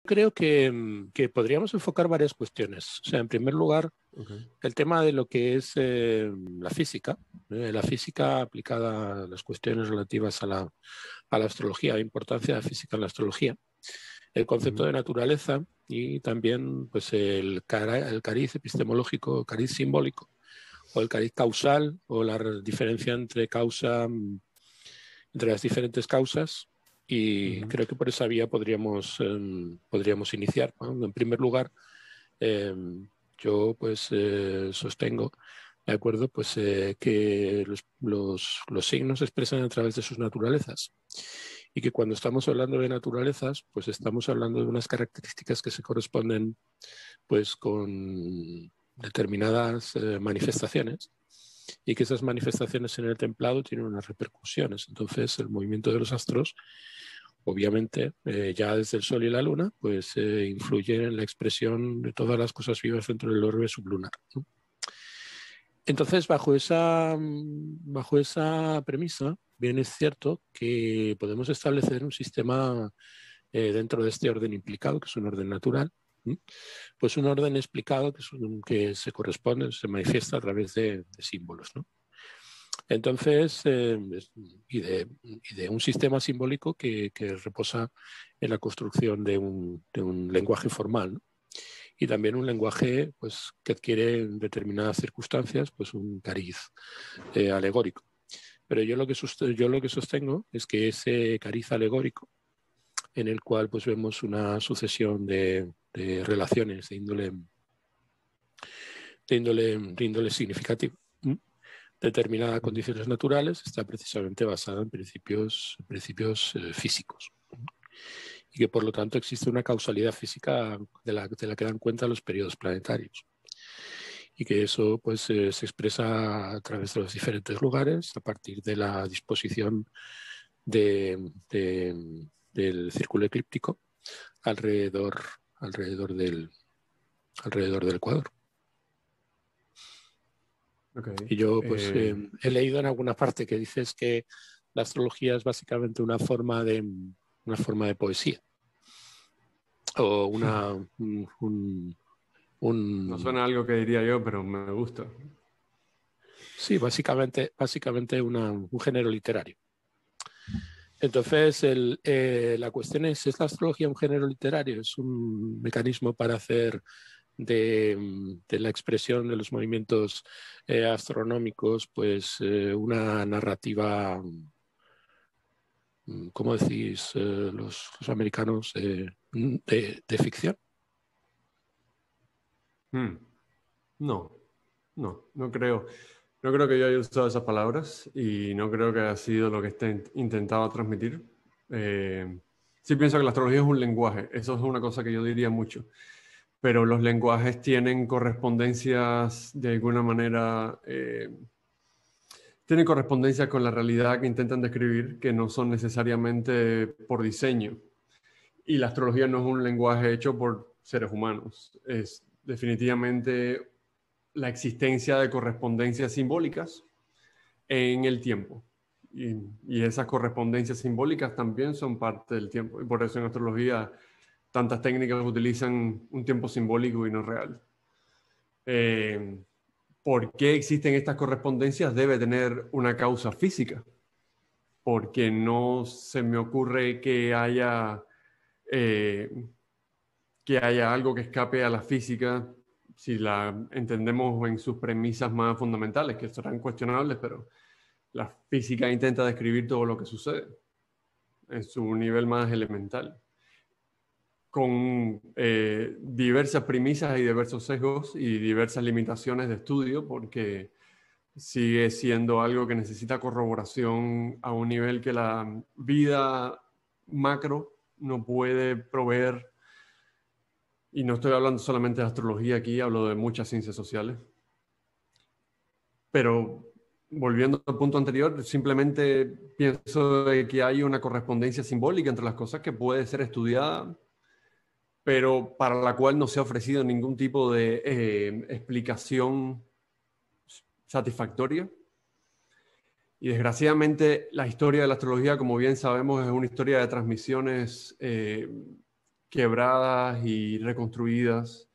creo que podríamos enfocar varias cuestiones. O sea, en primer lugar, el tema de lo que es la física aplicada a las cuestiones relativas a la astrología, la importancia de la física en la astrología, el concepto de naturaleza y también pues, el cariz epistemológico, el cariz simbólico, o el cariz causal, o la diferencia entre entre las diferentes causas. Y creo que por esa vía podríamos iniciar, ¿no? En primer lugar, yo pues sostengo, ¿de acuerdo? Pues que los signos se expresan a través de sus naturalezas y que cuando estamos hablando de naturalezas, pues estamos hablando de unas características que se corresponden pues con determinadas manifestaciones y que esas manifestaciones en el templado tienen unas repercusiones. Entonces, el movimiento de los astros, obviamente, ya desde el Sol y la Luna, pues influye en la expresión de todas las cosas vivas dentro del orbe sublunar, ¿no? Entonces, bajo esa premisa, bien es cierto que podemos establecer un sistema dentro de este orden implicado, que es un orden natural, pues un orden explicado que se corresponde, se manifiesta a través de símbolos, ¿no? Entonces, y de un sistema simbólico que reposa en la construcción de un lenguaje formal, ¿no? Y también un lenguaje pues, que adquiere en determinadas circunstancias pues, un cariz alegórico. Pero yo lo que sostengo es que ese cariz alegórico, en el cual pues, vemos una sucesión de relaciones de índole significativo, determinadas condiciones naturales, está precisamente basada en principios físicos. Y que por lo tanto existe una causalidad física de la que dan cuenta los periodos planetarios. Y que eso pues, se expresa a través de los diferentes lugares a partir de la disposición del círculo eclíptico alrededor del Ecuador. Y yo pues, he leído en alguna parte que dices que la astrología es básicamente una forma de poesía o No suena algo que diría yo, pero me gusta. Sí, básicamente un género literario. Entonces, la cuestión ¿es la astrología un género literario? ¿Es un mecanismo para hacer de la expresión de los movimientos astronómicos pues una narrativa, ¿cómo decís los americanos? De ficción. No creo. No creo que yo haya usado esas palabras y no creo que haya sido lo que esté intentado transmitir. Sí pienso que la astrología es un lenguaje, eso es una cosa que yo diría mucho, pero los lenguajes tienen correspondencias de alguna manera, tienen correspondencia con la realidad que intentan describir, que no son necesariamente por diseño. Y la astrología no es un lenguaje hecho por seres humanos, es definitivamente la existencia de correspondencias simbólicas en el tiempo. Y esas correspondencias simbólicas también son parte del tiempo. Y por eso en astrología tantas técnicas utilizan un tiempo simbólico y no real. ¿Por qué existen estas correspondencias? Debe tener una causa física. Porque no se me ocurre que haya algo que escape a la física si la entendemos en sus premisas más fundamentales, que serán cuestionables, pero la física intenta describir todo lo que sucede en su nivel más elemental, con diversas premisas y diversos sesgos y diversas limitaciones de estudio, porque sigue siendo algo que necesita corroboración a un nivel que la vida macro no puede proveer. Y no estoy hablando solamente de astrología aquí, hablo de muchas ciencias sociales. Pero volviendo al punto anterior, simplemente pienso de que hay una correspondencia simbólica entre las cosas que puede ser estudiada, pero para la cual no se ha ofrecido ningún tipo de explicación satisfactoria. Y desgraciadamente la historia de la astrología, como bien sabemos, es una historia de transmisiones quebradas y reconstruidas.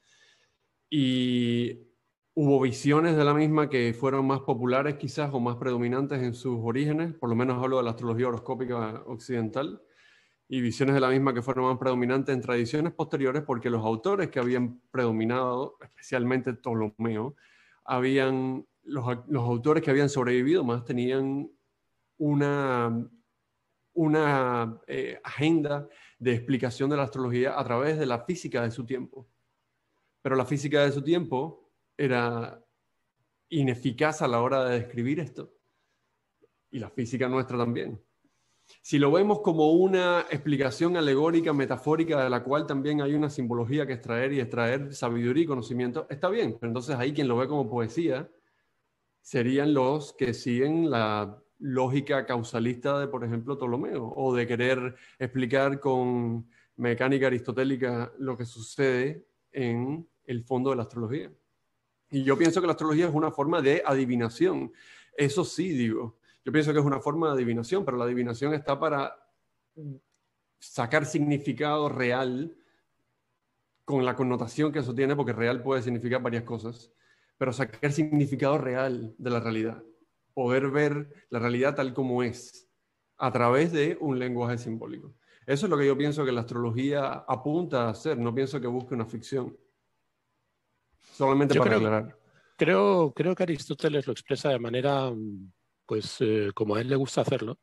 Y hubo visiones de la misma que fueron más populares quizás o más predominantes en sus orígenes, por lo menos hablo de la astrología horoscópica occidental, y visiones de la misma que fueron más predominantes en tradiciones posteriores porque los autores que habían predominado, especialmente Ptolomeo, los autores que habían sobrevivido más tenían una agenda de explicación de la astrología a través de la física de su tiempo. Pero la física de su tiempo era ineficaz a la hora de describir esto. Y la física nuestra también. Si lo vemos como una explicación alegórica, metafórica, de la cual también hay una simbología que extraer y extraer sabiduría y conocimiento, está bien. Pero entonces ahí quien lo ve como poesía serían los que siguen la lógica causalista de, por ejemplo, Ptolomeo, o de querer explicar con mecánica aristotélica lo que sucede en el fondo de la astrología. Y yo pienso que la astrología es una forma de adivinación. Eso sí, digo. Yo pienso que es una forma de adivinación, pero la adivinación está para sacar significado real con la connotación que eso tiene, porque real puede significar varias cosas, pero sacar significado real de la realidad. Poder ver la realidad tal como es a través de un lenguaje simbólico. Eso es lo que yo pienso que la astrología apunta a hacer. No pienso que busque una ficción. Solamente para aclarar. Creo que Aristóteles lo expresa de manera, pues, como a él le gusta hacerlo,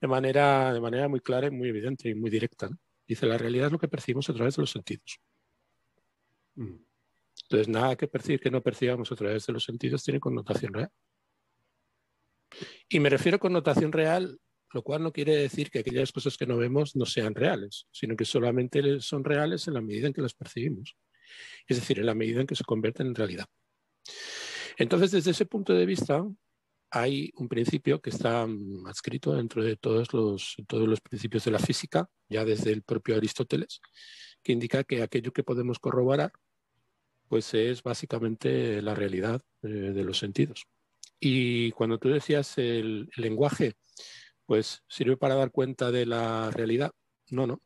de manera muy clara y muy evidente y muy directa, ¿no? Dice, la realidad es lo que percibimos a través de los sentidos. Entonces, nada que no percibamos a través de los sentidos tiene connotación real. Y me refiero a connotación real, lo cual no quiere decir que aquellas cosas que no vemos no sean reales, sino que solamente son reales en la medida en que las percibimos. Es decir, en la medida en que se convierten en realidad. Entonces, desde ese punto de vista, hay un principio que está adscrito dentro de todos los principios de la física, ya desde el propio Aristóteles, que indica que aquello que podemos corroborar pues es básicamente la realidad de los sentidos. Y cuando tú decías el lenguaje, pues sirve para dar cuenta de la realidad. No.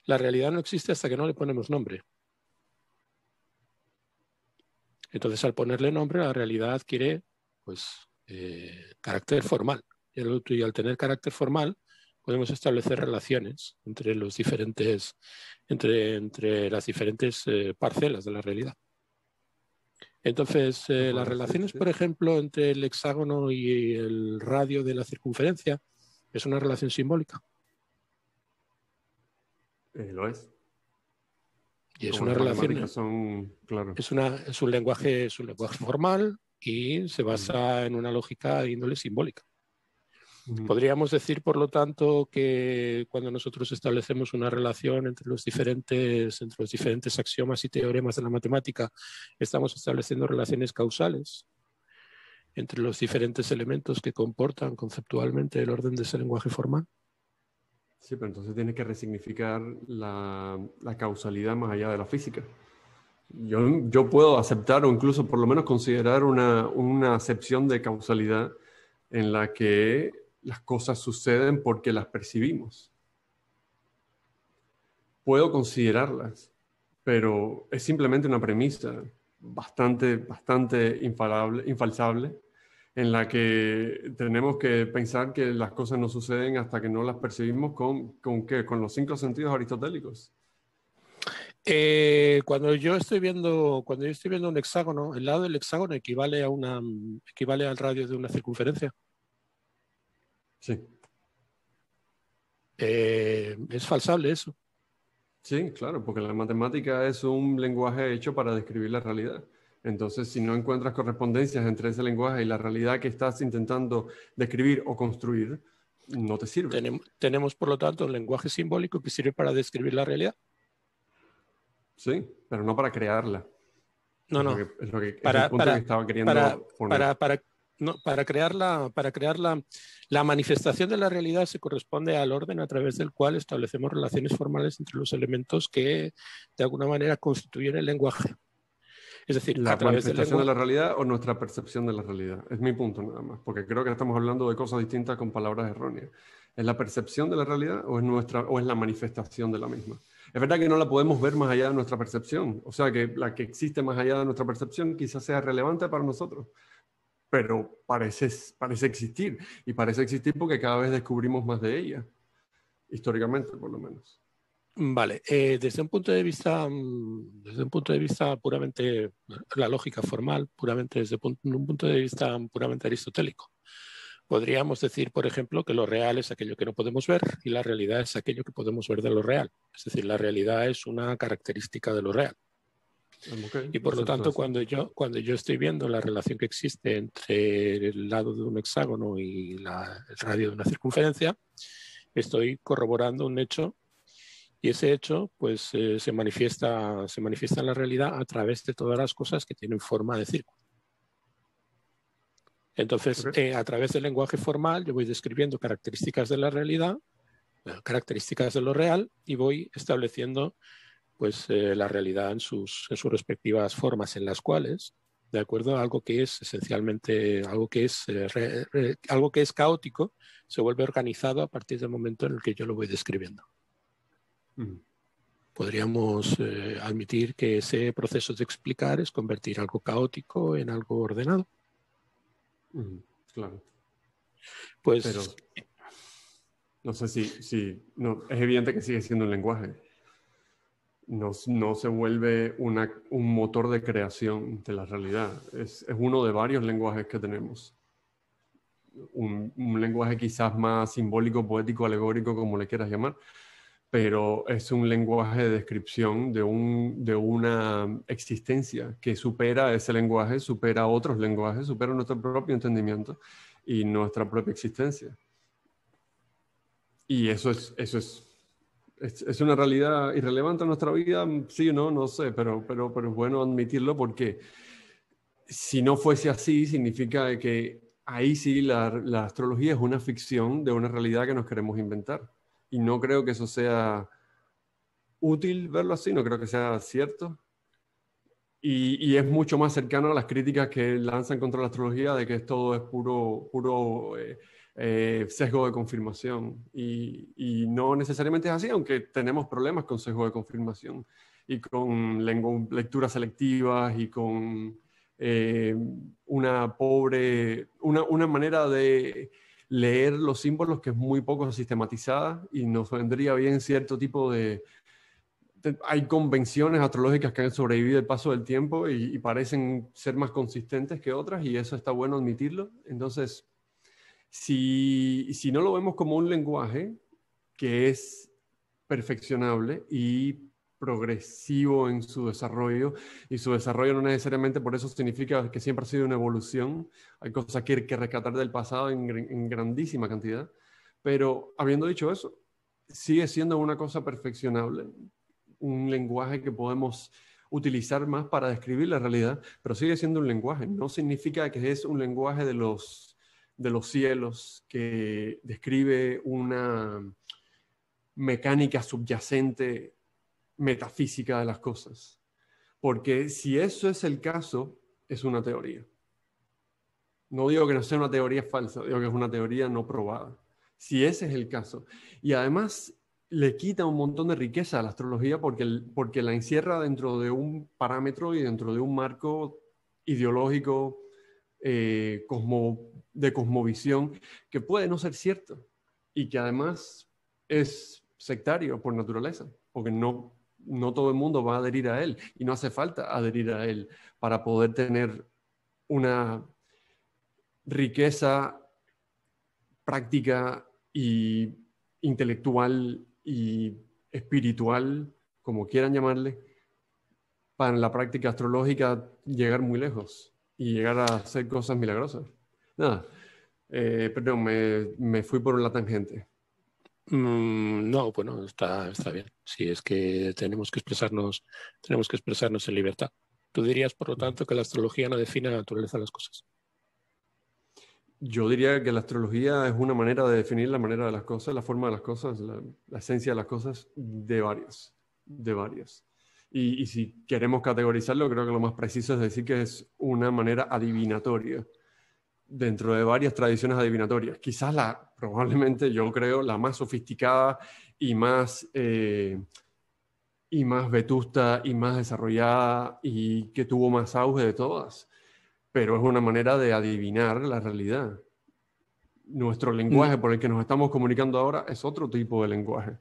La realidad no existe hasta que no le ponemos nombre. Entonces, al ponerle nombre, la realidad adquiere pues, carácter formal. Y al tener carácter formal, podemos establecer relaciones entre las diferentes parcelas de la realidad. Entonces, las relaciones, por ejemplo, entre el hexágono y el radio de la circunferencia es una relación simbólica. Lo es. Y es una relación, claro. es un lenguaje formal y se basa en una lógica de índole simbólica. Podríamos decir, por lo tanto, que cuando nosotros establecemos una relación entre los diferentes axiomas y teoremas de la matemática, estamos estableciendo relaciones causales entre los diferentes elementos que comportan conceptualmente el orden de ese lenguaje formal. Sí, pero entonces tienes que resignificar la causalidad más allá de la física. Yo puedo aceptar o incluso por lo menos considerar una acepción de causalidad en la que las cosas suceden porque las percibimos. Puedo considerarlas, pero es simplemente una premisa bastante infalsable, en la que tenemos que pensar que las cosas no suceden hasta que no las percibimos con los 5 sentidos aristotélicos. Cuando yo estoy viendo un hexágono, el lado del hexágono equivale al radio de una circunferencia. Sí. Es falsable eso. Sí, claro, porque la matemática es un lenguaje hecho para describir la realidad. Entonces, si no encuentras correspondencias entre ese lenguaje y la realidad que estás intentando describir o construir, no te sirve. Tenemos, por lo tanto, un lenguaje simbólico que sirve para describir la realidad. Sí, pero no para crearla. No. Es el punto que estaba queriendo poner. Para crear la manifestación de la realidad se corresponde al orden a través del cual establecemos relaciones formales entre los elementos que de alguna manera constituyen el lenguaje. Es decir, la manifestación de la realidad o nuestra percepción de la realidad. Es mi punto nada más, porque creo que estamos hablando de cosas distintas con palabras erróneas. ¿Es la percepción de la realidad o es la manifestación de la misma? Es verdad que no la podemos ver más allá de nuestra percepción. O sea, que la que existe más allá de nuestra percepción quizás sea relevante para nosotros, pero parece existir. Y parece existir porque cada vez descubrimos más de ella, históricamente por lo menos. Vale, desde un punto de vista, puramente, la lógica formal, puramente desde un punto de vista puramente aristotélico, podríamos decir, por ejemplo, que lo real es aquello que no podemos ver y la realidad es aquello que podemos ver de lo real. Es decir, la realidad es una característica de lo real. Okay, y por lo tanto, cuando yo estoy viendo la relación que existe entre el lado de un hexágono y el radio de una circunferencia, estoy corroborando un hecho. Y ese hecho, pues, se manifiesta en la realidad a través de todas las cosas que tienen forma de círculo. Entonces, a través del lenguaje formal, yo voy describiendo características de la realidad, características de lo real, y voy estableciendo, pues, la realidad en sus respectivas formas, en las cuales, de acuerdo a algo que es esencialmente, algo que es caótico, se vuelve organizado a partir del momento en el que yo lo voy describiendo. Podríamos admitir que ese proceso de explicar es convertir algo caótico en algo ordenado. Claro. Pues, pero no sé si no, es evidente que sigue siendo un lenguaje. No se vuelve un motor de creación de la realidad. Es uno de varios lenguajes que tenemos. Un lenguaje quizás más simbólico, poético, alegórico, como le quieras llamar, pero es un lenguaje de descripción de una existencia que supera ese lenguaje, supera otros lenguajes, supera nuestro propio entendimiento y nuestra propia existencia. Y eso es una realidad irrelevante en nuestra vida, sí o no sé, pero es bueno admitirlo porque si no fuese así, significa que ahí sí la astrología es una ficción de una realidad que nos queremos inventar. Y no creo que eso sea útil verlo así, no creo que sea cierto. Y es mucho más cercano a las críticas que lanzan contra la astrología de que todo es puro sesgo de confirmación. Y no necesariamente es así, aunque tenemos problemas con sesgo de confirmación y con lecturas selectivas y con una manera de leer los símbolos que es muy poco sistematizada y nos vendría bien cierto tipo de... Hay convenciones astrológicas que han sobrevivido el paso del tiempo y parecen ser más consistentes que otras y eso está bueno admitirlo. Entonces, si no lo vemos como un lenguaje que es perfeccionable y progresivo en su desarrollo, y su desarrollo no necesariamente por eso significa que siempre ha sido una evolución, hay cosas que hay que rescatar del pasado en grandísima cantidad, pero habiendo dicho eso, sigue siendo una cosa perfeccionable, un lenguaje que podemos utilizar más para describir la realidad, pero sigue siendo un lenguaje, no significa que es un lenguaje de los cielos que describe una mecánica subyacente metafísica de las cosas. Porque si eso es el caso, es una teoría. No digo que no sea una teoría falsa, digo que es una teoría no probada. Si ese es el caso. Y además le quita un montón de riqueza a la astrología porque la encierra dentro de un parámetro y dentro de un marco ideológico de cosmovisión que puede no ser cierto y que además es sectario por naturaleza, porque no todo el mundo va a adherir a él y no hace falta adherir a él para poder tener una riqueza práctica y intelectual y espiritual, como quieran llamarle, para en la práctica astrológica llegar muy lejos y llegar a hacer cosas milagrosas. Nada, perdón, me fui por la tangente. No, bueno, está bien. Si es que tenemos que expresarnos en libertad. Tú dirías, por lo tanto, que la astrología no define la naturaleza de las cosas. Yo diría que la astrología es una manera de definir la manera de las cosas, la forma de las cosas, la esencia de las cosas, de varias. Y si queremos categorizarlo, creo que lo más preciso es decir que es una manera adivinatoria dentro de varias tradiciones adivinatorias. Quizás probablemente yo creo, la más sofisticada y más y más vetusta y más desarrollada y que tuvo más auge de todas, pero es una manera de adivinar la realidad. Nuestro lenguaje por el que nos estamos comunicando ahora es otro tipo de lenguaje.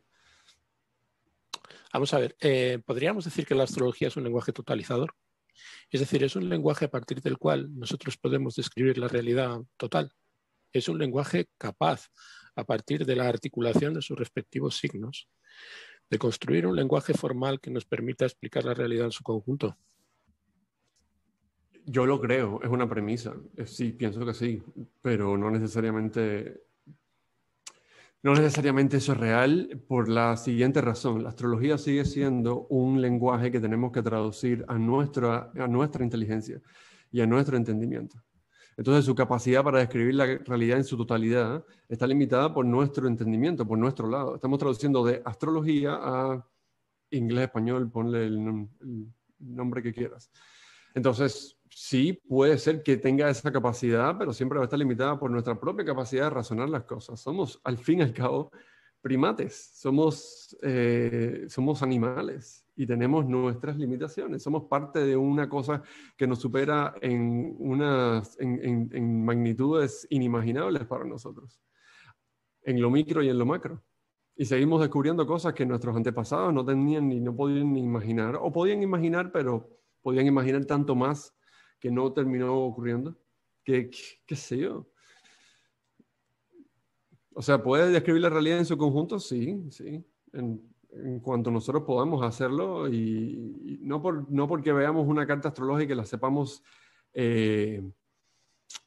Vamos a ver, ¿podríamos decir que la astrología es un lenguaje totalizador? Es decir, es un lenguaje a partir del cual nosotros podemos describir la realidad total. Es un lenguaje capaz, a partir de la articulación de sus respectivos signos, de construir un lenguaje formal que nos permita explicar la realidad en su conjunto. Yo lo creo, es una premisa. Sí, pienso que sí, pero no necesariamente eso es real por la siguiente razón. La astrología sigue siendo un lenguaje que tenemos que traducir a nuestra inteligencia y a nuestro entendimiento. Entonces, su capacidad para describir la realidad en su totalidad está limitada por nuestro entendimiento, por nuestro lado. Estamos traduciendo de astrología a inglés, español, ponle el nombre que quieras. Entonces, sí, puede ser que tenga esa capacidad, pero siempre va a estar limitada por nuestra propia capacidad de razonar las cosas. Somos, al fin y al cabo, primates, somos animales y tenemos nuestras limitaciones. Somos parte de una cosa que nos supera en magnitudes inimaginables para nosotros, en lo micro y en lo macro. Y seguimos descubriendo cosas que nuestros antepasados no tenían ni no podían ni imaginar, o podían imaginar, pero podían imaginar tanto más que no terminó ocurriendo. ¿Qué sé yo? O sea, ¿puede describir la realidad en su conjunto? Sí, sí. En cuanto nosotros podamos hacerlo y no porque veamos una carta astrológica y la sepamos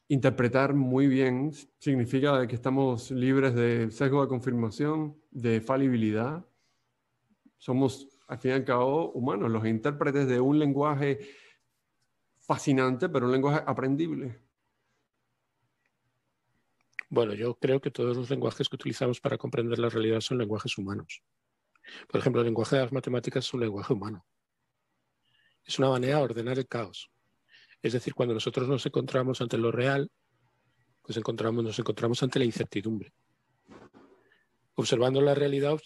interpretar muy bien, significa que estamos libres de sesgo de confirmación, de falibilidad. Somos, al fin y al cabo, humanos, los intérpretes de un lenguaje fascinante, pero un lenguaje aprendible. Bueno, yo creo que todos los lenguajes que utilizamos para comprender la realidad son lenguajes humanos. Por ejemplo, el lenguaje de las matemáticas es un lenguaje humano. Es una manera de ordenar el caos. Es decir, cuando nosotros nos encontramos ante lo real, pues nos encontramos ante la incertidumbre. Observando la realidad,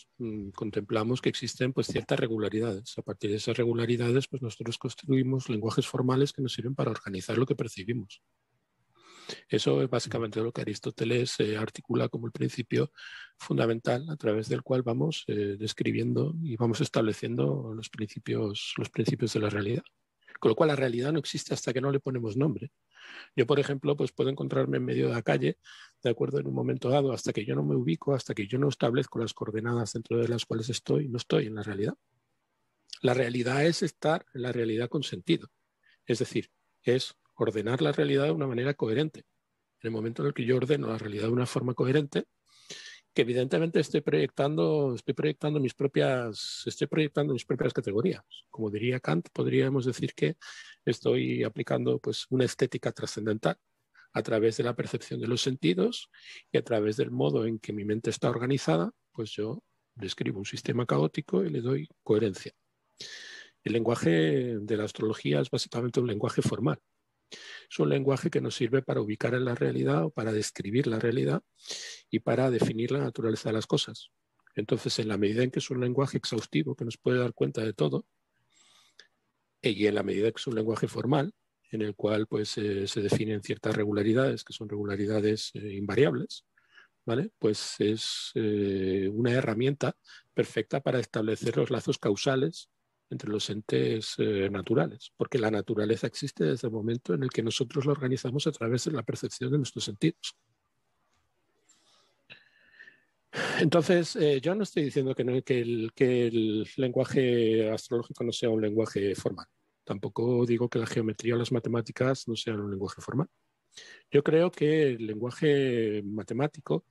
contemplamos que existen pues, ciertas regularidades. A partir de esas regularidades, pues, nosotros construimos lenguajes formales que nos sirven para organizar lo que percibimos. Eso es básicamente lo que Aristóteles articula como el principio fundamental a través del cual vamos describiendo y vamos estableciendo los principios de la realidad. Con lo cual la realidad no existe hasta que no le ponemos nombre. Yo, por ejemplo, pues puedo encontrarme en medio de la calle, de acuerdo, en un momento dado, hasta que yo no me ubico, hasta que yo no establezco las coordenadas dentro de las cuales estoy, no estoy en la realidad. La realidad es estar en la realidad con sentido. Es decir, es ordenar la realidad de una manera coherente. En el momento en el que yo ordeno la realidad de una forma coherente, que evidentemente estoy proyectando mis propias categorías. Como diría Kant, podríamos decir que estoy aplicando pues, una estética trascendental a través de la percepción de los sentidos y a través del modo en que mi mente está organizada, pues yo describo un sistema caótico y le doy coherencia. El lenguaje de la astrología es básicamente un lenguaje formal. Es un lenguaje que nos sirve para ubicar en la realidad o para describir la realidad y para definir la naturaleza de las cosas. Entonces, en la medida en que es un lenguaje exhaustivo que nos puede dar cuenta de todo, y en la medida que es un lenguaje formal, en el cual pues, se definen ciertas regularidades, que son regularidades invariables, ¿vale? Pues es una herramienta perfecta para establecer los lazos causales entre los entes naturales, porque la naturaleza existe desde el momento en el que nosotros la organizamos a través de la percepción de nuestros sentidos. Entonces, yo no estoy diciendo que el lenguaje astrológico no sea un lenguaje formal. Tampoco digo que la geometría o las matemáticas no sean un lenguaje formal. Yo creo que el lenguaje matemático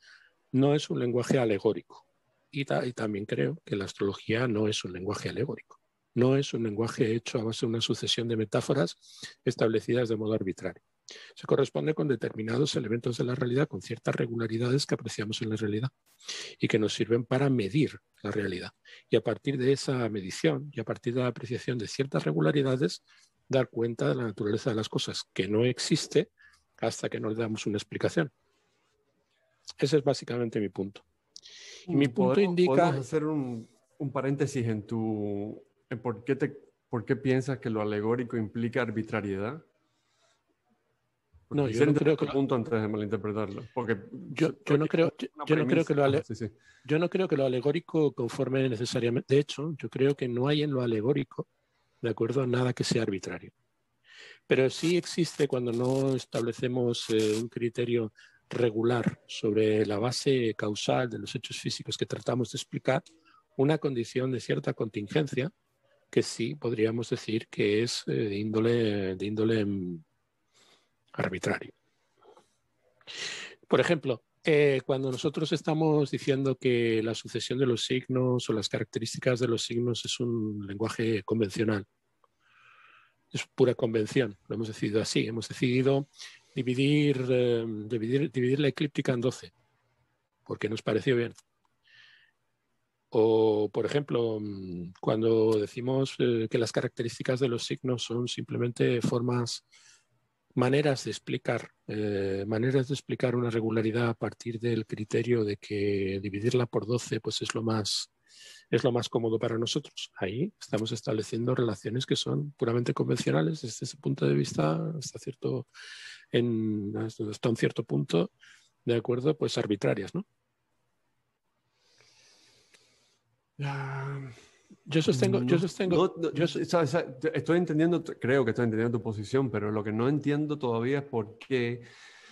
no es un lenguaje alegórico. Y también creo que la astrología no es un lenguaje alegórico. No es un lenguaje hecho a base de una sucesión de metáforas establecidas de modo arbitrario. Se corresponde con determinados elementos de la realidad, con ciertas regularidades que apreciamos en la realidad y que nos sirven para medir la realidad. Y a partir de esa medición y a partir de la apreciación de ciertas regularidades, dar cuenta de la naturaleza de las cosas, que no existe hasta que no le damos una explicación. Ese es básicamente mi punto. Y mi punto indica... Podemos hacer un paréntesis en tu ¿por qué piensas que lo alegórico implica arbitrariedad? Porque No, yo quisiera no entender creo que tu punto antes de malinterpretarlo. Porque yo no creo, una yo no creo que premisa. Sí, sí. yo no creo que lo alegórico conforme necesariamente. De hecho, yo creo que no hay en lo alegórico, de acuerdo, nada que sea arbitrario. Pero sí existe cuando no establecemos un criterio regular sobre la base causal de los hechos físicos que tratamos de explicar, una condición de cierta contingencia que sí podríamos decir que es de índole arbitrario. Por ejemplo, cuando nosotros estamos diciendo que la sucesión de los signos o las características de los signos es un lenguaje convencional, es pura convención, lo hemos decidido así, hemos decidido dividir la eclíptica en 12, porque nos pareció bien. O, por ejemplo, cuando decimos que las características de los signos son simplemente maneras de explicar una regularidad a partir del criterio de que dividirla por 12 pues es lo más cómodo para nosotros. Ahí estamos estableciendo relaciones que son puramente convencionales desde ese punto de vista hasta un cierto punto, de acuerdo, pues arbitrarias, ¿no? Yo sostengo. Estoy entendiendo, creo que estoy entendiendo tu posición, pero lo que no entiendo todavía es por qué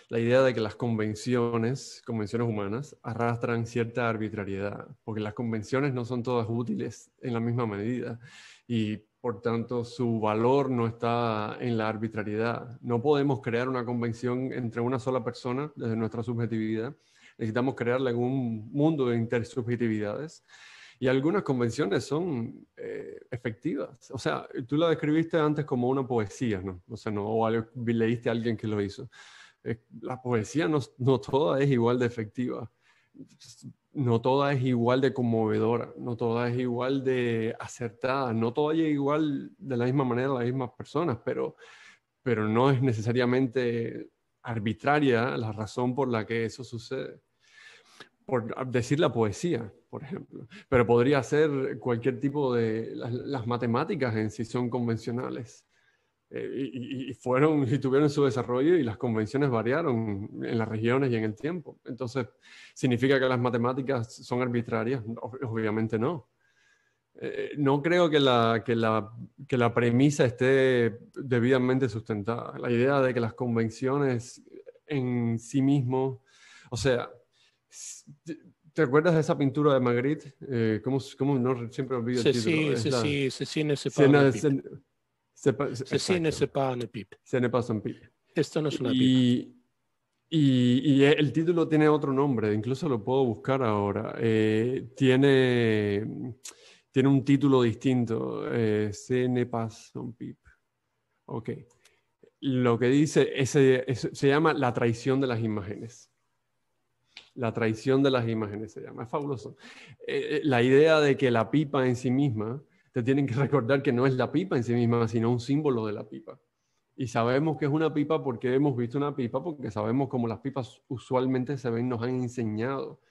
la idea de que las convenciones humanas, arrastran cierta arbitrariedad, porque las convenciones no son todas útiles en la misma medida y por tanto su valor no está en la arbitrariedad. No podemos crear una convención entre una sola persona desde nuestra subjetividad. Necesitamos crearla en un mundo de intersubjetividades. Y algunas convenciones son efectivas. O sea, tú la describiste antes como una poesía, ¿no? O sea, leíste a alguien que lo hizo. La poesía no toda es igual de efectiva. No toda es igual de conmovedora. No toda es igual de acertada. No toda es igual de la misma manera a las mismas personas, pero no es necesariamente arbitraria la razón por la que eso sucede. Por decir la poesía, por ejemplo. Pero podría ser cualquier tipo de... Las matemáticas en sí son convencionales. Y tuvieron su desarrollo y las convenciones variaron en las regiones y en el tiempo. Entonces, ¿significa que las matemáticas son arbitrarias? Obviamente no. No creo que la premisa esté debidamente sustentada. La idea de que las convenciones en sí mismo, o sea, ¿te acuerdas de esa pintura de Magritte? ¿Cómo no siempre olvido el título? Ceci ne se pas une pipe. Ceci ne se Exacto. pas une pipe. Ce n'est pas un pipe. Esto no es una pipa. Y el título tiene otro nombre, incluso lo puedo buscar ahora. Tiene un título distinto. Ce n'est pas un pipe. Ok. Lo que dice, se llama La traición de las imágenes. La traición de las imágenes se llama. Es fabuloso. La idea de que la pipa en sí misma, te tienen que recordar que no es la pipa en sí misma, sino un símbolo de la pipa. Y sabemos que es una pipa porque hemos visto una pipa, porque sabemos cómo las pipas usualmente se ven, nos han enseñado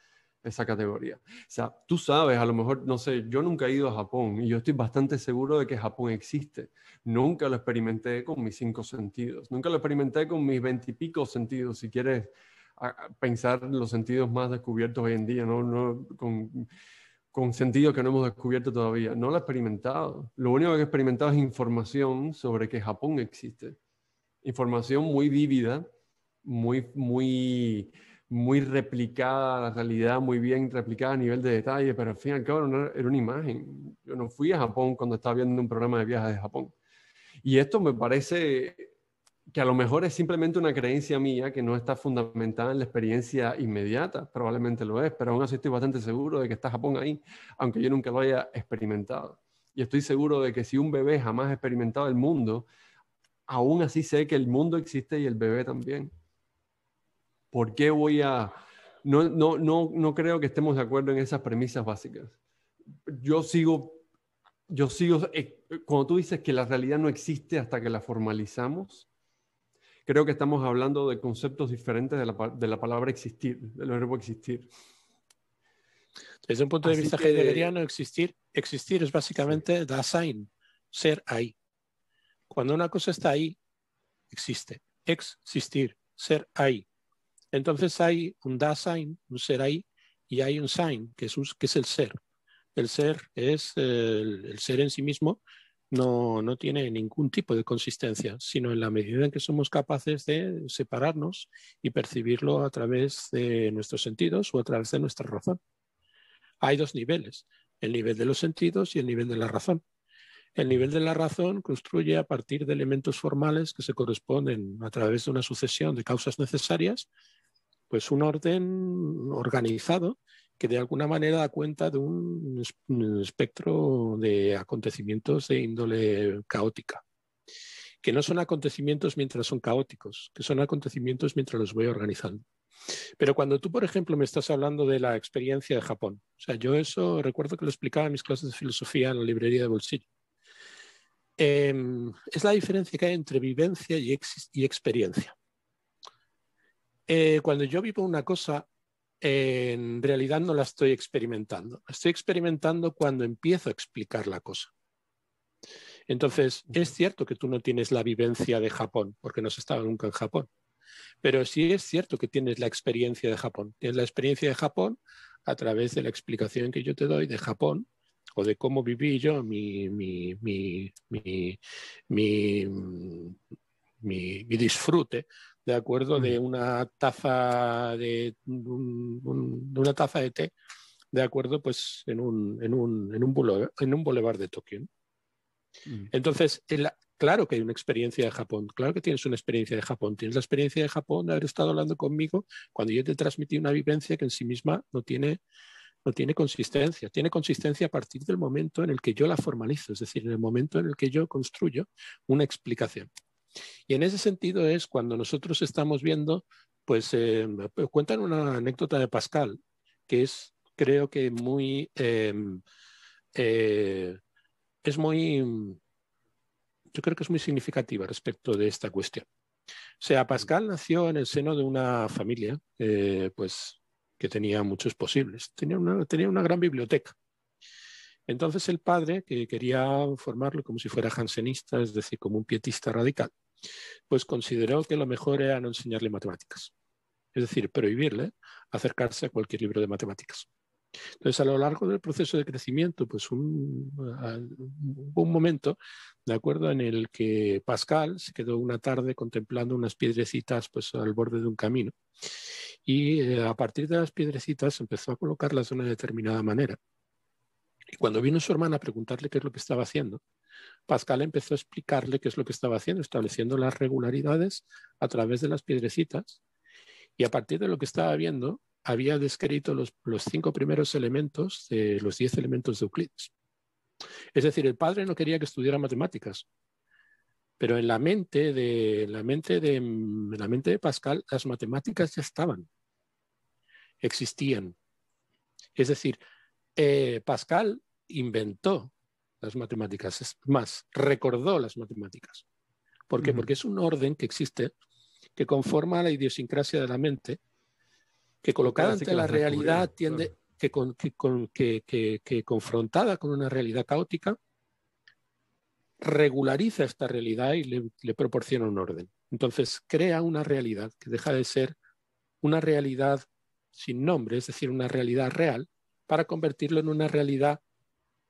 esa categoría. O sea, tú sabes, a lo mejor, no sé, yo nunca he ido a Japón y yo estoy bastante seguro de que Japón existe. Nunca lo experimenté con mis 5 sentidos. Nunca lo experimenté con mis 20 y pico sentidos, si quieres pensar en los sentidos más descubiertos hoy en día, no con sentidos que no hemos descubierto todavía. No lo he experimentado. Lo único que he experimentado es información sobre que Japón existe. Información muy vívida, muy replicada a la realidad, muy bien replicada a nivel de detalle, pero al fin y al cabo era una imagen. Yo no fui a Japón cuando estaba viendo un programa de viajes de Japón. Y esto me parece que a lo mejor es simplemente una creencia mía que no está fundamentada en la experiencia inmediata, probablemente lo es, pero aún así estoy bastante seguro de que está Japón ahí, aunque yo nunca lo haya experimentado. Y estoy seguro de que si un bebé jamás ha experimentado el mundo, aún así sé que el mundo existe y el bebé también. ¿Por qué voy a...? No creo que estemos de acuerdo en esas premisas básicas. Yo sigo, cuando tú dices que la realidad no existe hasta que la formalizamos, creo que estamos hablando de conceptos diferentes de la palabra existir, del verbo existir. Desde un punto de Así vista que, heideggeriano, existir es básicamente Dasein, ser ahí. Cuando una cosa está ahí, existe. Existir, ser ahí. Entonces hay un Dasein, un ser ahí, y hay un Sein, que es el ser. El ser es el ser en sí mismo, no tiene ningún tipo de consistencia, sino en la medida en que somos capaces de separarnos y percibirlo a través de nuestros sentidos o a través de nuestra razón. Hay dos niveles, el nivel de los sentidos y el nivel de la razón. El nivel de la razón construye a partir de elementos formales que se corresponden a través de una sucesión de causas necesarias, pues un orden organizado que de alguna manera da cuenta de un espectro de acontecimientos de índole caótica, que no son acontecimientos mientras son caóticos, que son acontecimientos mientras los voy organizando. Pero cuando tú, por ejemplo, me estás hablando de la experiencia de Japón, o sea, yo eso recuerdo que lo explicaba en mis clases de filosofía en la librería de bolsillo. Es la diferencia que hay entre vivencia y experiencia. Cuando yo vivo una cosa, en realidad no la estoy experimentando. La estoy experimentando cuando empiezo a explicar la cosa. Entonces, es cierto que tú no tienes la vivencia de Japón, porque no has estado nunca en Japón, pero sí es cierto que tienes la experiencia de Japón. Tienes la experiencia de Japón a través de la explicación que yo te doy de Japón o de cómo viví yo mi, mi disfrute, de acuerdo, de una taza de una taza de té, de acuerdo, pues en un boulevard de Tokio, ¿no? Entonces, claro que hay una experiencia de Japón, claro que tienes una experiencia de Japón, tienes la experiencia de Japón de haber estado hablando conmigo cuando yo te transmití una vivencia que en sí misma no tiene consistencia, tiene consistencia a partir del momento en el que yo la formalizo, es decir, en el momento en el que yo construyo una explicación. Y en ese sentido es cuando nosotros estamos viendo, pues cuentan una anécdota de Pascal, que es, creo que eh, es muy, yo creo que es muy significativa respecto de esta cuestión. O sea, Pascal nació en el seno de una familia, pues, que tenía muchos posibles, tenía una gran biblioteca. Entonces el padre, que quería formarlo como si fuera jansenista, es decir, como un pietista radical, pues consideró que lo mejor era no enseñarle matemáticas, es decir, prohibirle acercarse a cualquier libro de matemáticas. Entonces, a lo largo del proceso de crecimiento, pues hubo un momento, ¿de acuerdo?, en el que Pascal se quedó una tarde contemplando unas piedrecitas pues, al borde de un camino y a partir de las piedrecitas empezó a colocarlas de una determinada manera. Y cuando vino su hermana a preguntarle qué es lo que estaba haciendo, Pascal empezó a explicarle qué es lo que estaba haciendo, estableciendo las regularidades a través de las piedrecitas y a partir de lo que estaba viendo había descrito los 5 primeros elementos de los 10 elementos de Euclides. Es decir, el padre no quería que estudiara matemáticas, pero en la mente de Pascal las matemáticas ya estaban, existían. Es decir, Pascal inventó las matemáticas, es más, recordó las matemáticas. ¿Por qué? Porque es un orden que existe, que conforma la idiosincrasia de la mente, que colocada ante la realidad tiende, que confrontada con una realidad caótica, regulariza esta realidad y le proporciona un orden. Entonces crea una realidad que deja de ser una realidad sin nombre, es decir, una realidad real, para convertirlo en una realidad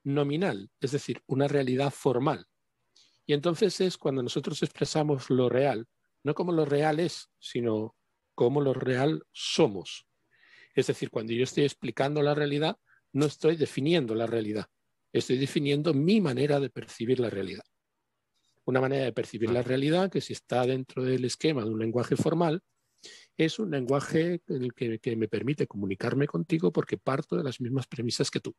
nominal, es decir, una realidad formal. Y entonces es cuando nosotros expresamos lo real, no como lo real es, sino como lo real somos. Es decir, cuando yo estoy explicando la realidad, no estoy definiendo la realidad, estoy definiendo mi manera de percibir la realidad. Una manera de percibir la realidad que si está dentro del esquema de un lenguaje formal, es un lenguaje que me permite comunicarme contigo porque parto de las mismas premisas que tú,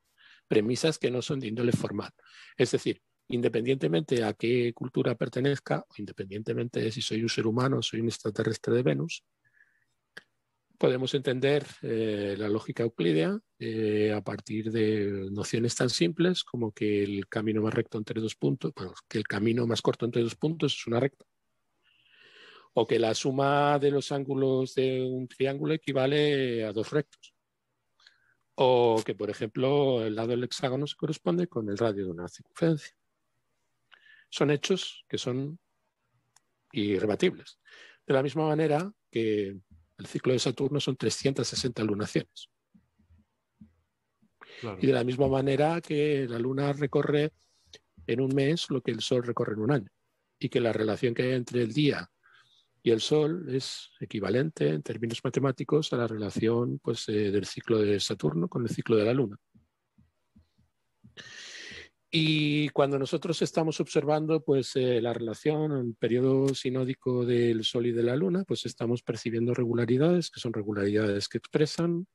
premisas que no son de índole formal. Es decir, independientemente a qué cultura pertenezca, o independientemente de si soy un ser humano o soy un extraterrestre de Venus, podemos entender la lógica euclidea a partir de nociones tan simples como que el camino más recto entre dos puntos, bueno, que el camino más corto entre dos puntos es una recta, o que la suma de los ángulos de un triángulo equivale a dos rectos, O que, por ejemplo, el lado del hexágono se corresponde con el radio de una circunferencia. Son hechos que son irrebatibles. De la misma manera que el ciclo de Saturno son 360 lunaciones. Claro. Y de la misma manera que la Luna recorre en un mes lo que el Sol recorre en un año. Y que la relación que hay entre el día y el Sol es equivalente en términos matemáticos a la relación pues, del ciclo de Saturno con el ciclo de la Luna. Y cuando nosotros estamos observando pues, la relación, el periodo sinódico del Sol y de la Luna, pues estamos percibiendo regularidades, que son regularidades que expresan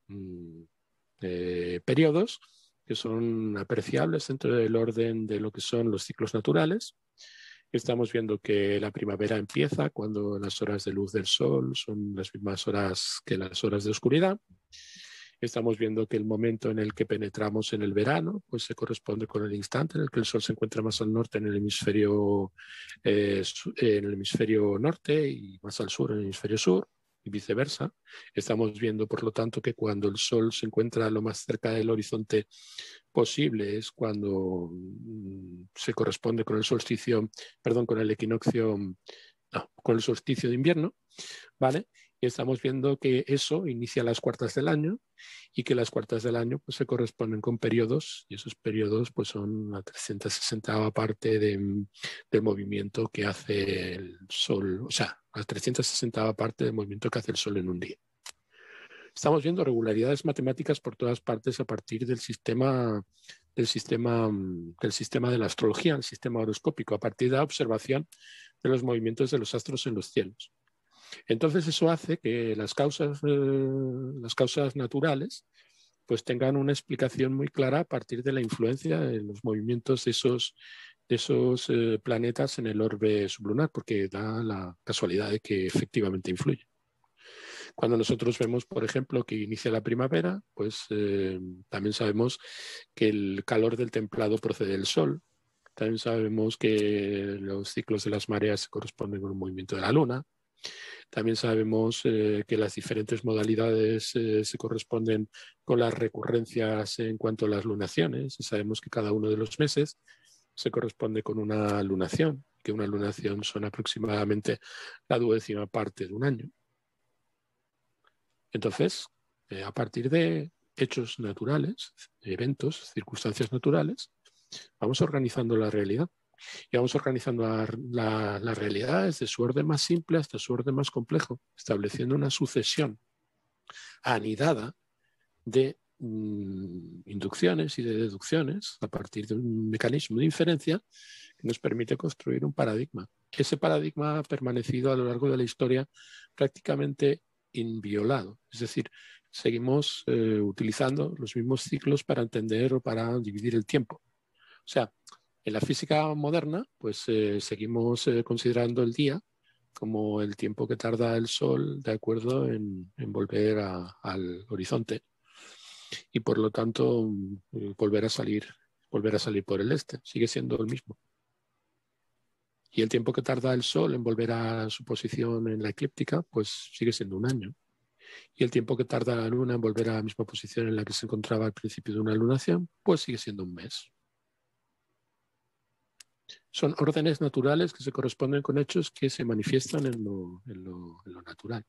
periodos que son apreciables dentro del orden de lo que son los ciclos naturales. Estamos viendo que la primavera empieza cuando las horas de luz del Sol son las mismas horas que las horas de oscuridad. Estamos viendo que el momento en el que penetramos en el verano pues se corresponde con el instante en el que el Sol se encuentra más al norte en el hemisferio norte y más al sur en el hemisferio sur y viceversa. Estamos viendo, por lo tanto, que cuando el Sol se encuentra lo más cerca del horizonte posible es cuando se corresponde con el solsticio, perdón, con el equinoccio, no, con el solsticio de invierno, ¿vale? Y estamos viendo que eso inicia las cuartas del año y que las cuartas del año pues, se corresponden con periodos y esos periodos pues, son la 360ª parte del movimiento que hace el Sol, o sea, la 360ª parte del movimiento que hace el Sol en un día. Estamos viendo regularidades matemáticas por todas partes a partir del sistema de la astrología, el sistema horoscópico, a partir de la observación de los movimientos de los astros en los cielos. Entonces eso hace que las causas naturales pues tengan una explicación muy clara a partir de la influencia de los movimientos de esos planetas en el orbe sublunar, porque da la casualidad de que efectivamente influye. Cuando nosotros vemos, por ejemplo, que inicia la primavera, pues también sabemos que el calor del templado procede del Sol. También sabemos que los ciclos de las mareas se corresponden con un movimiento de la Luna. También sabemos que las diferentes modalidades se corresponden con las recurrencias en cuanto a las lunaciones. Y sabemos que cada uno de los meses se corresponde con una lunación, que una lunación son aproximadamente la 12ª parte de un año. Entonces, a partir de hechos naturales, eventos, circunstancias naturales, vamos organizando la realidad. Y vamos organizando la realidad desde su orden más simple hasta su orden más complejo, estableciendo una sucesión anidada de inducciones y de deducciones a partir de un mecanismo de inferencia que nos permite construir un paradigma. Ese paradigma ha permanecido a lo largo de la historia prácticamente inviolado, es decir, seguimos utilizando los mismos ciclos para entender o para dividir el tiempo. O sea, en la física moderna, pues seguimos considerando el día como el tiempo que tarda el Sol de acuerdo en volver al horizonte y por lo tanto volver a salir por el este. Sigue siendo el mismo. Y el tiempo que tarda el Sol en volver a su posición en la eclíptica, pues sigue siendo un año. Y el tiempo que tarda la Luna en volver a la misma posición en la que se encontraba al principio de una lunación, pues sigue siendo un mes. Son órdenes naturales que se corresponden con hechos que se manifiestan en lo natural.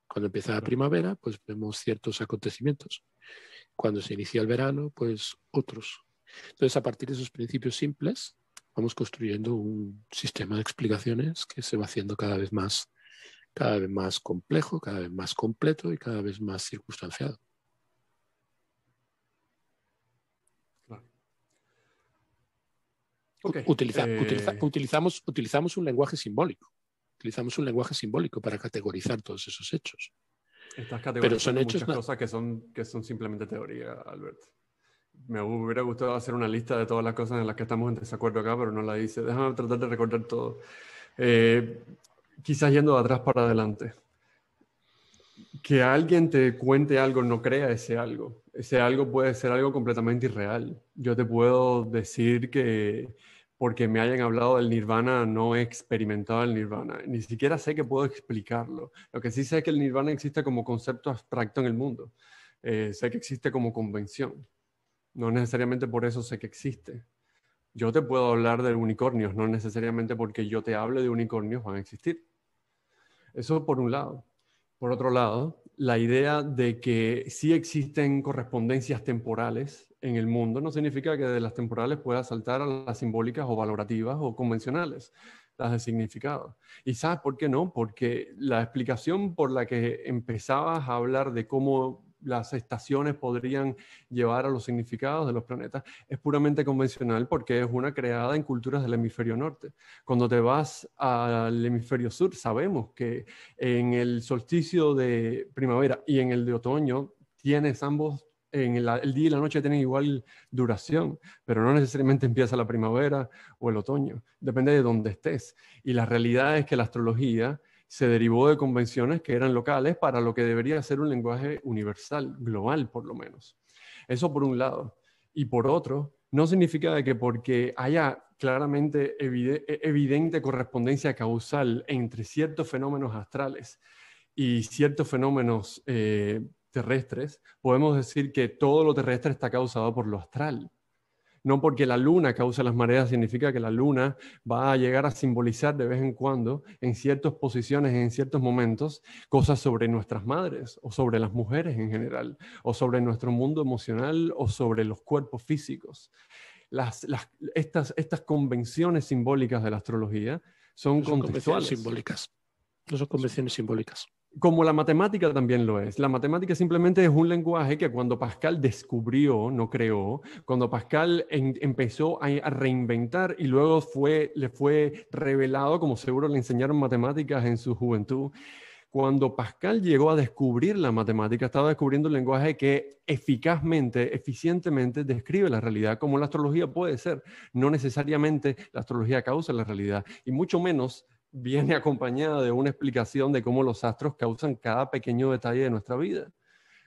Cuando empieza la primavera, pues vemos ciertos acontecimientos. Cuando se inicia el verano, pues otros. Entonces, a partir de esos principios simples, vamos construyendo un sistema de explicaciones que se va haciendo cada vez más complejo, cada vez más completo y cada vez más circunstanciado. Okay. Utilizamos un lenguaje simbólico. Utilizamos un lenguaje simbólico para categorizar todos esos hechos. Estás categorizando muchas cosas que son simplemente teoría, Albert. Me hubiera gustado hacer una lista de todas las cosas en las que estamos en desacuerdo acá, pero no la hice. Déjame tratar de recordar todo. Quizás yendo de atrás para adelante. Que alguien te cuente algo, no crea ese algo. Ese algo puede ser algo completamente irreal. Yo te puedo decir que porque me hayan hablado del nirvana, no he experimentado el nirvana. Ni siquiera sé que puedo explicarlo. Lo que sí sé es que el nirvana existe como concepto abstracto en el mundo. sé que existe como convención. No necesariamente por eso sé que existe. Yo te puedo hablar de unicornios, no necesariamente porque yo te hable de unicornios van a existir. Eso por un lado. Por otro lado, la idea de que sí existen correspondencias temporales en el mundo no significa que de las temporales puedas saltar a las simbólicas o valorativas o convencionales, las de significado. ¿Y sabes por qué no? Porque la explicación por la que empezabas a hablar de cómo las estaciones podrían llevar a los significados de los planetas es puramente convencional porque es una creada en culturas del hemisferio norte. Cuando te vas al hemisferio sur, sabemos que en el solsticio de primavera y en el de otoño tienes ambos, el día y la noche tienen igual duración, pero no necesariamente empieza la primavera o el otoño, depende de dónde estés. Y la realidad es que la astrología se derivó de convenciones que eran locales para lo que debería ser un lenguaje universal, global por lo menos. Eso por un lado. Y por otro, no significa que porque haya claramente evidente correspondencia causal entre ciertos fenómenos astrales y ciertos fenómenos terrestres, podemos decir que todo lo terrestre está causado por lo astral. No porque la luna causa las mareas significa que la luna va a llegar a simbolizar de vez en cuando, en ciertas posiciones, en ciertos momentos, cosas sobre nuestras madres o sobre las mujeres en general, o sobre nuestro mundo emocional o sobre los cuerpos físicos. Estas convenciones simbólicas de la astrología son No son convenciones contextuales. simbólicas. No son convenciones simbólicas. Como la matemática también lo es. La matemática simplemente es un lenguaje que cuando Pascal descubrió, no creó, cuando Pascal empezó a reinventar y luego le fue revelado, como seguro le enseñaron matemáticas en su juventud, cuando Pascal llegó a descubrir la matemática, estaba descubriendo un lenguaje que eficazmente, eficientemente describe la realidad, como la astrología puede ser. No necesariamente la astrología causa la realidad, y mucho menos viene acompañada de una explicación de cómo los astros causan cada pequeño detalle de nuestra vida.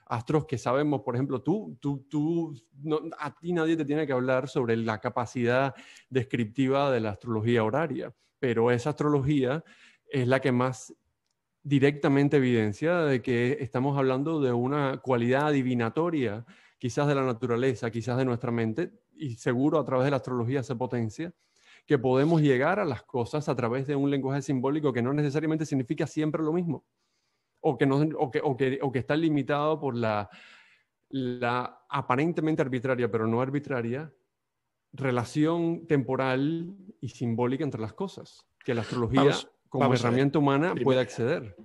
Astros que sabemos, por ejemplo, a ti nadie te tiene que hablar sobre la capacidad descriptiva de la astrología horaria, pero esa astrología es la que más directamente evidencia de que estamos hablando de una cualidad adivinatoria, quizás de la naturaleza, quizás de nuestra mente, y seguro a través de la astrología se potencia, que podemos llegar a las cosas a través de un lenguaje simbólico que no necesariamente significa siempre lo mismo, o que está limitado por la aparentemente arbitraria, pero no arbitraria, relación temporal y simbólica entre las cosas, que la astrología como Vamos a ver. herramienta humana puede acceder.